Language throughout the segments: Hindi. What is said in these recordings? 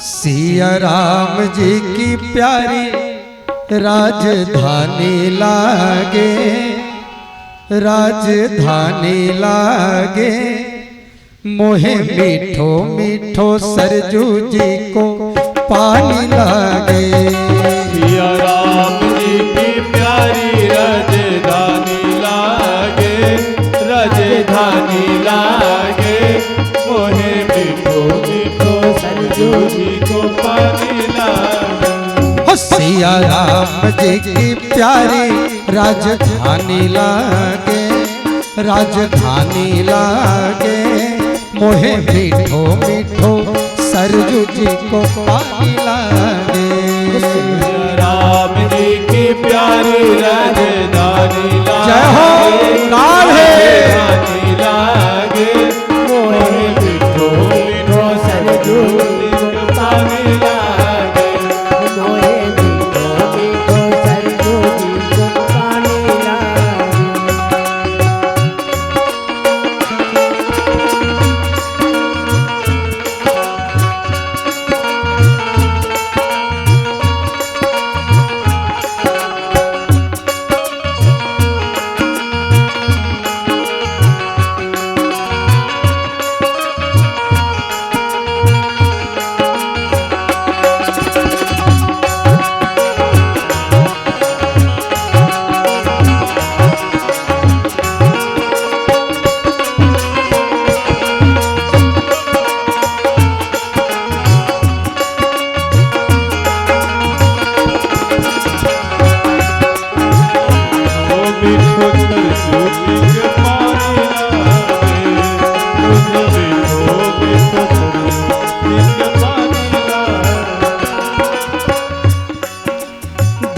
सिया राम जी की प्यारी राजधानी लागे, राजधानी लागे। मोहे मीठो मीठो सरजू जी को पानी लागे। सिया राम जी की प्यारी राजधानी लागे, राजधानी लागे। मोहे मीठो मीठो सरजू जी को पानी लागे। सिया राम जी की प्यारी राजधानी लागे, राजधानी लागे। मोहे मीठो मीठो सरजू जी को पानी लागे। राम जी की प्यारी राजधानी लागे, जय हो राजधानी लागे। मोहे मीठो मीठो सरजू जी को पानी लागे। मोहे मीठो मीठो सरजू जी को पानी लागे।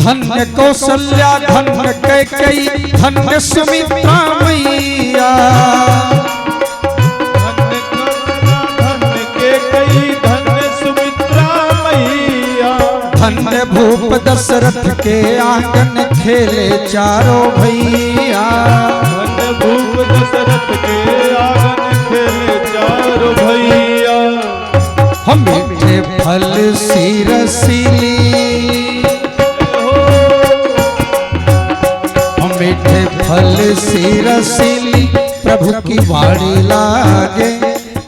धन्य कौशल्या धन्य कैकेयी धन्य सुमित्रा मैया। धन्य कैकेयी धन्य सुमित्रा मैया। धन्य भूप दशरथ के आंगन खेले चारों भैया। धन्य भूप दशरथ के आंगन खेले चारों भैया। हम मीठे फल सी रसीली, मीठे फल सी रसीली। प्रभु की वाणी लागे,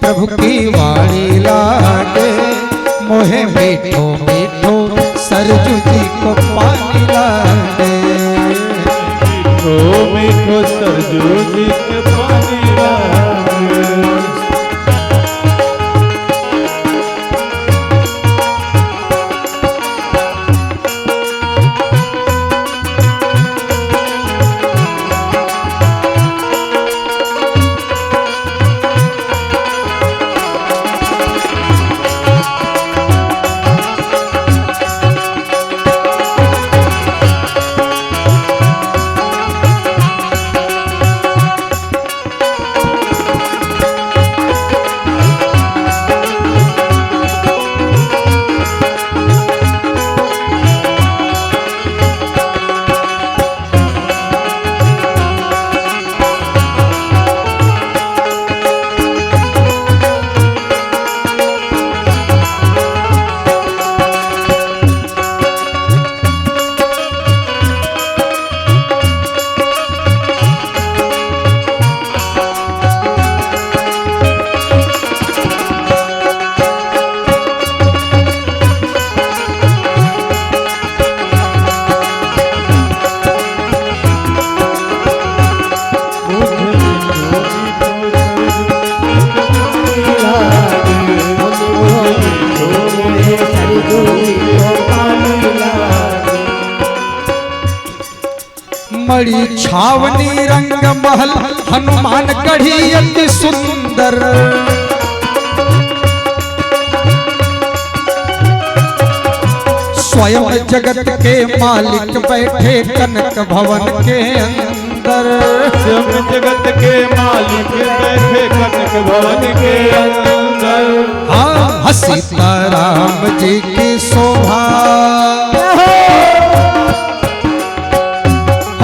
प्रभु की वाणी लागे। मोहे मीठो मीठो सरजू जी को पानी लागे। मीठो मीठो सरजू जी के पानी लागे। मणि छावनी रंग महल हनुमान गढ़ी अति सुंदर। स्वयं जगत के मालिक बैठे कनक भवन के अंदर। स्वयं जगत के मालिक बैठे कनक भवन के अंदर। हाँ सीताराम जी की शोभा,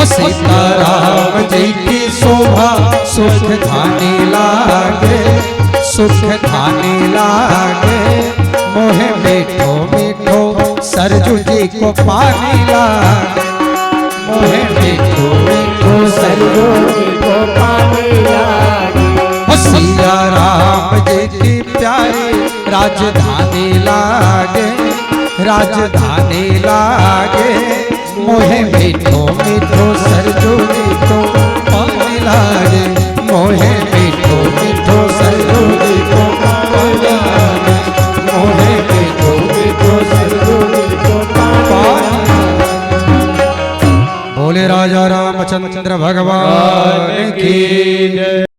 सीताराम जी की शोभा सुख धानी लागे, सुख धानी लागे। मोहे को पानी लागे मोहे मीठो मीठो सरजोगी को पानी लागे सिया राम जी की प्यारी राजधानी लागे राजधानी लागे मोहे मीठो मीठो सरजोगी को पानी लागे मोहे मीठो मीठो सरजोगी को पानी लागे मोहे मीठो मीठो सरजोगी को पानी लागे। बोले राजा रामचंद्र भगवान की